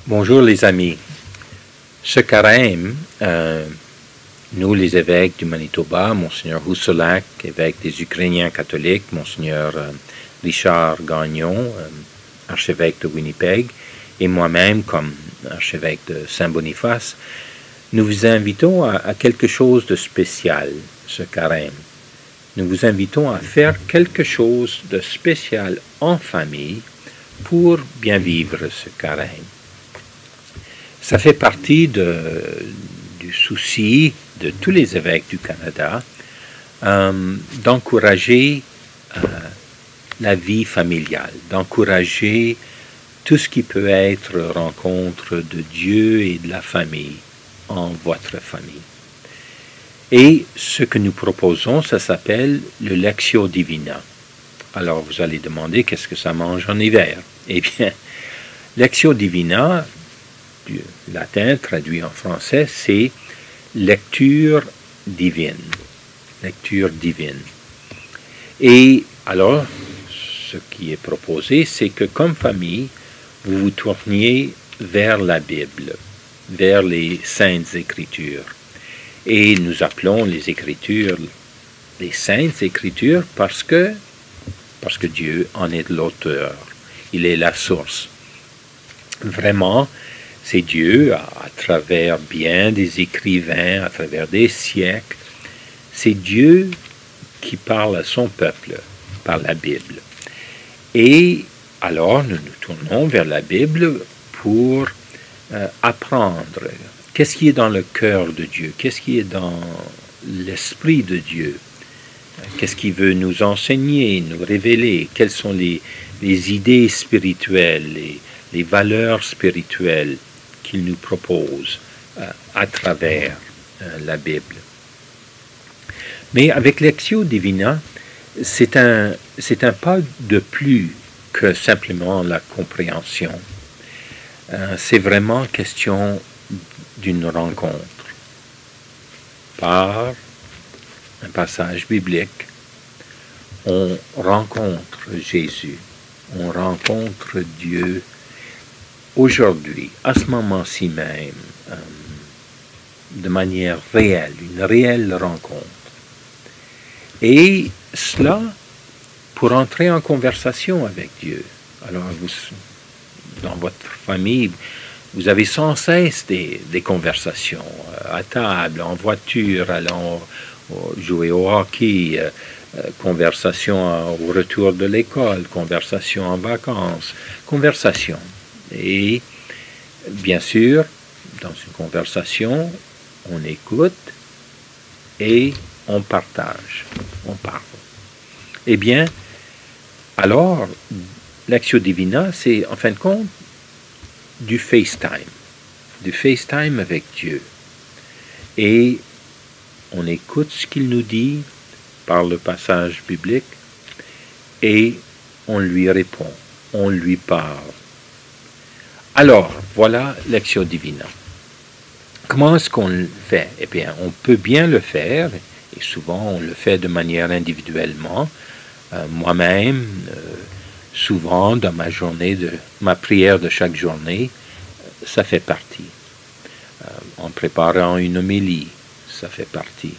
Bonjour les amis. Ce carême, nous les évêques du Manitoba, Monseigneur Houssolac, évêque des Ukrainiens catholiques, Monseigneur Richard Gagnon, archevêque de Winnipeg, et moi-même comme archevêque de Saint-Boniface, nous vous invitons à quelque chose de spécial, ce carême. Nous vous invitons à faire quelque chose de spécial en famille pour bien vivre ce carême. Ça fait partie du souci de tous les évêques du Canada d'encourager la vie familiale, d'encourager tout ce qui peut être rencontre de Dieu et de la famille en votre famille. Et ce que nous proposons, ça s'appelle le Lectio Divina. Alors vous allez demander qu'est-ce que ça mange en hiver? Eh bien, Lectio Divina, du latin traduit en français, c'est lecture divine. Lecture divine. Et alors, ce qui est proposé, c'est que comme famille, vous vous tourniez vers la Bible, vers les Saintes Écritures. Et nous appelons les Écritures les Saintes Écritures parce que Dieu en est l'auteur. Il est la source. Vraiment, c'est Dieu, à travers bien des écrivains, à travers des siècles, c'est Dieu qui parle à son peuple par la Bible. Et alors, nous nous tournons vers la Bible pour apprendre qu'est-ce qui est dans le cœur de Dieu, qu'est-ce qui est dans l'esprit de Dieu, qu'est-ce qu'il veut nous enseigner, nous révéler, quelles sont les idées spirituelles, les valeurs spirituelles qu'il nous propose à travers la Bible. Mais avec Lectio Divina, c'est un pas de plus que simplement la compréhension. C'est vraiment question d'une rencontre par un passage biblique. On rencontre Jésus, on rencontre Dieu aujourd'hui, à ce moment-ci même, de manière réelle, une réelle rencontre. Et cela pour entrer en conversation avec Dieu. Alors, vous, dans votre famille, vous avez sans cesse des conversations, à table, en voiture, allant jouer au hockey, conversation au retour de l'école, conversation en vacances, conversation. Et bien sûr, dans une conversation, on écoute et on partage, on parle. Eh bien, alors, Lectio Divina, c'est en fin de compte du FaceTime avec Dieu. Et on écoute ce qu'il nous dit par le passage biblique et on lui répond, on lui parle. Alors, voilà Lectio Divina. Comment est-ce qu'on le fait? Eh bien, on peut bien le faire, et souvent on le fait de manière individuellement. Moi-même, souvent dans ma journée, ma prière de chaque journée, ça fait partie. En préparant une homélie, ça fait partie.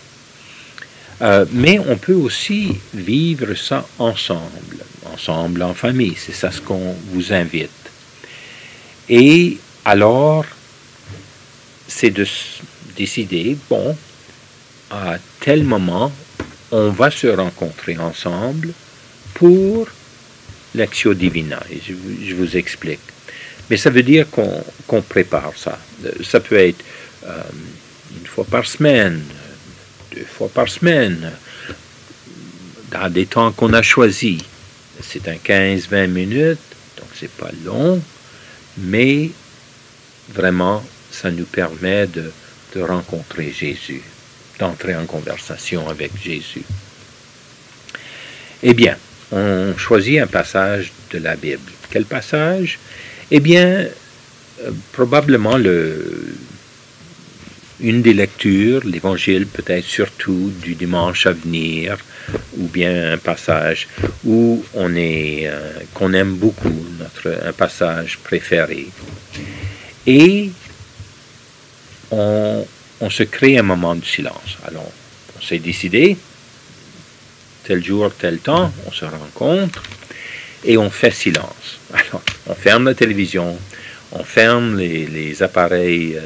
Mais on peut aussi vivre ça ensemble en famille. C'est ça ce qu'on vous invite. Et alors, c'est de décider, bon, à tel moment, on va se rencontrer ensemble pour Lectio Divina. Et je vous explique. Mais ça veut dire qu'on prépare ça. Ça peut être une fois par semaine, 2 fois par semaine, dans des temps qu'on a choisis. C'est un 15-20 minutes, donc c'est pas long, mais vraiment, ça nous permet de rencontrer Jésus, d'entrer en conversation avec Jésus. Eh bien, on choisit un passage de la Bible. Quel passage? Eh bien, probablement une des lectures, l'Évangile peut-être surtout du dimanche à venir, ou bien un passage où qu'on aime beaucoup, un passage préféré. et on se crée un moment de silence. Alors, on s'est décidé, tel jour, tel temps, on se rencontre et on fait silence. Alors, on ferme la télévision, on ferme les appareils,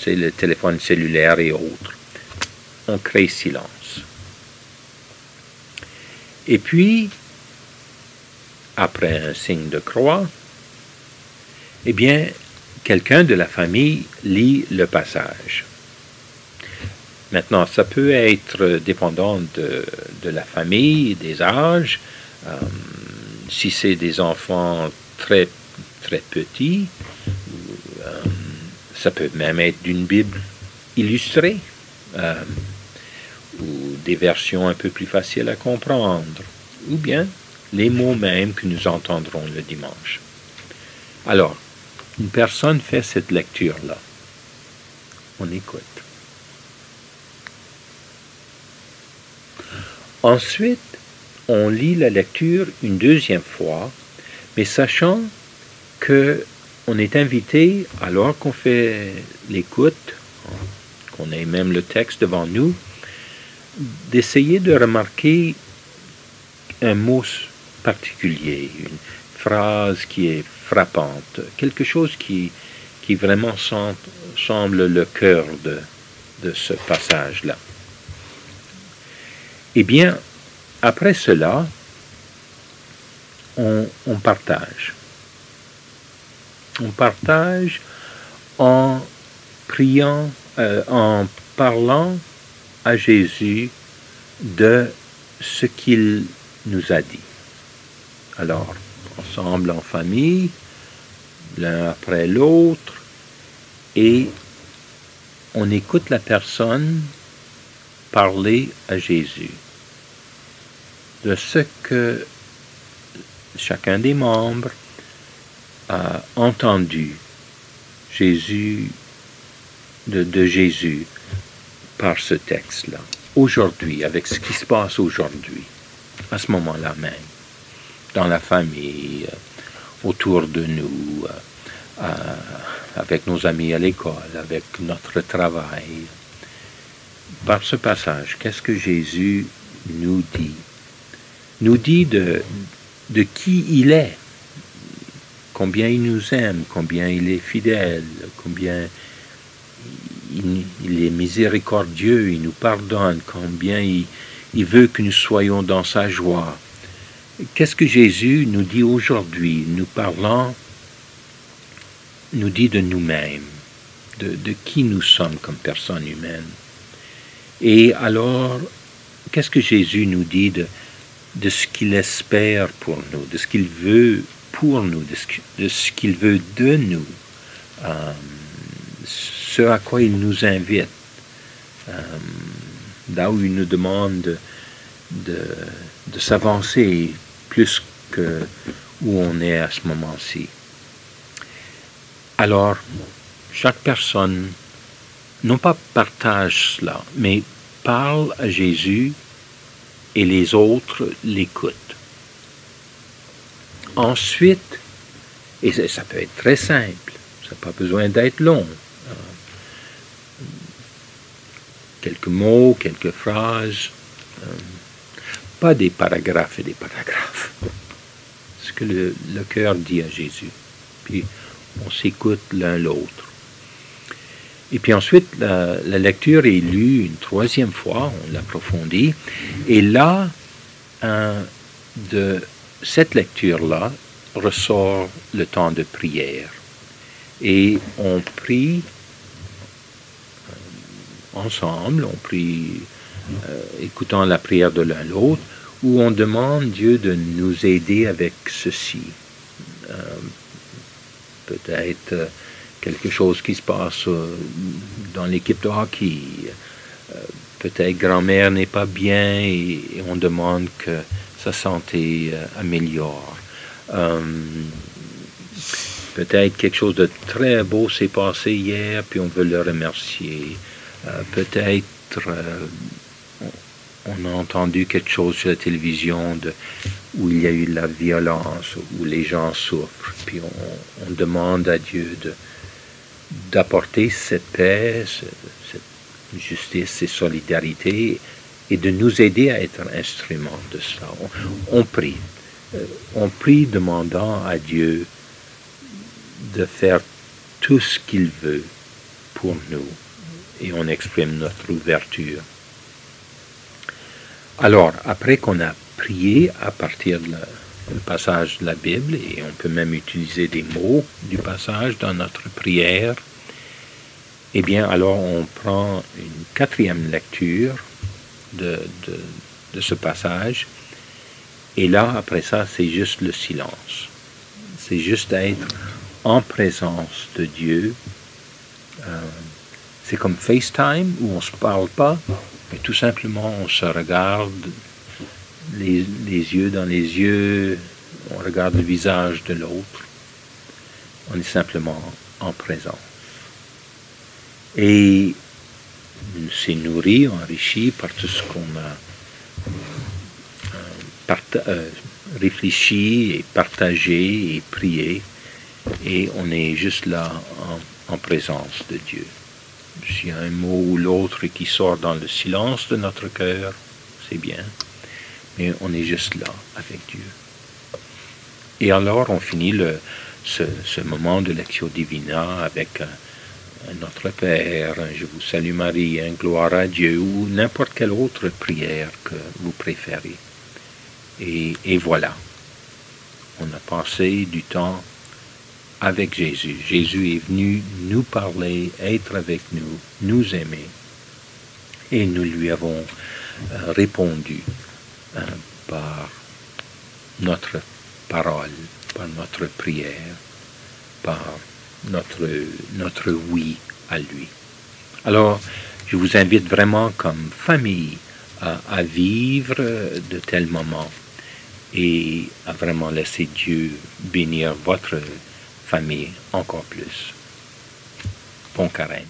le téléphone cellulaire et autres. On crée silence. Et puis, après un signe de croix, eh bien, quelqu'un de la famille lit le passage. Maintenant, ça peut être dépendant de la famille, des âges. Si c'est des enfants très, très petits, ça peut même être d'une Bible illustrée, ou des versions un peu plus faciles à comprendre, ou bien les mots mêmes que nous entendrons le dimanche. Alors, une personne fait cette lecture-là. On écoute. Ensuite, on lit la lecture une deuxième fois, mais sachant que on est invité, alors qu'on fait l'écoute, qu'on ait même le texte devant nous, d'essayer de remarquer un mot particulier, une phrase qui est frappante, quelque chose qui vraiment semble le cœur de ce passage-là. Eh bien, après cela, on partage. On partage en priant, en parlant à Jésus de ce qu'il nous a dit. Alors, ensemble en famille, l'un après l'autre, et on écoute la personne parler à Jésus de ce que chacun des membres a entendu Jésus, de Jésus par ce texte-là. Aujourd'hui, avec ce qui se passe aujourd'hui, à ce moment-là même, dans la famille, autour de nous, avec nos amis à l'école, avec notre travail. Par ce passage, qu'est-ce que Jésus nous dit? Nous dit de qui il est, combien il nous aime, combien il est fidèle, combien il est miséricordieux, il nous pardonne, combien il veut que nous soyons dans sa joie. Qu'est-ce que Jésus nous dit aujourd'hui? Nous dit de nous-mêmes, de qui nous sommes comme personnes humaines. Et alors, qu'est-ce que Jésus nous dit de ce qu'il espère pour nous, de ce qu'il veut pour nous, de ce qu'il veut de nous, ce à quoi il nous invite, là où il nous demande de s'avancer plus que où on est à ce moment-ci. Alors, chaque personne, non pas partage cela, mais parle à Jésus et les autres l'écoutent. Ensuite, et ça peut être très simple, ça n'a pas besoin d'être long. Quelques mots, quelques phrases, pas des paragraphes et des paragraphes. Ce que le cœur dit à Jésus. Puis on s'écoute l'un l'autre. Et puis ensuite, la lecture est lue une troisième fois, on l'approfondit. Et là, de cette lecture-là, ressort le temps de prière. Et on prie ensemble, on prie écoutant la prière de l'un l'autre, où on demande Dieu de nous aider avec ceci. Peut-être quelque chose qui se passe dans l'équipe de hockey. Peut-être grand-mère n'est pas bien et on demande que sa santé améliore. Peut-être quelque chose de très beau s'est passé hier, puis on veut le remercier. Peut-être on a entendu quelque chose sur la télévision où il y a eu de la violence, où les gens souffrent, puis on demande à Dieu d'apporter cette paix, cette justice, cette solidarité, et de nous aider à être instrument de cela. On prie. On prie demandant à Dieu de faire tout ce qu'il veut pour nous, et on exprime notre ouverture. Alors, après qu'on a prié à partir du passage de la Bible, et on peut même utiliser des mots du passage dans notre prière, eh bien, alors on prend une quatrième lecture de ce passage, et là, après ça, c'est juste le silence. C'est juste être en présence de Dieu. C'est comme FaceTime, où on ne se parle pas, mais tout simplement on se regarde les yeux dans les yeux, on regarde le visage de l'autre, on est simplement en présence. Et c'est nourri, enrichi par tout ce qu'on a réfléchi et partagé et prié, et on est juste là en présence de Dieu. S'il y a un mot ou l'autre qui sort dans le silence de notre cœur, c'est bien, mais on est juste là avec Dieu. Et alors on finit ce moment de Lectio Divina avec Notre Père, Je vous salue Marie, gloire à Dieu, ou n'importe quelle autre prière que vous préférez. Et voilà, on a passé du temps avec Jésus. Jésus est venu nous parler, être avec nous, nous aimer. Et nous lui avons répondu par notre parole, par notre prière, par notre oui à lui. Alors, je vous invite vraiment comme famille à vivre de tels moments et à vraiment laisser Dieu bénir votre famille encore plus. Bon carême.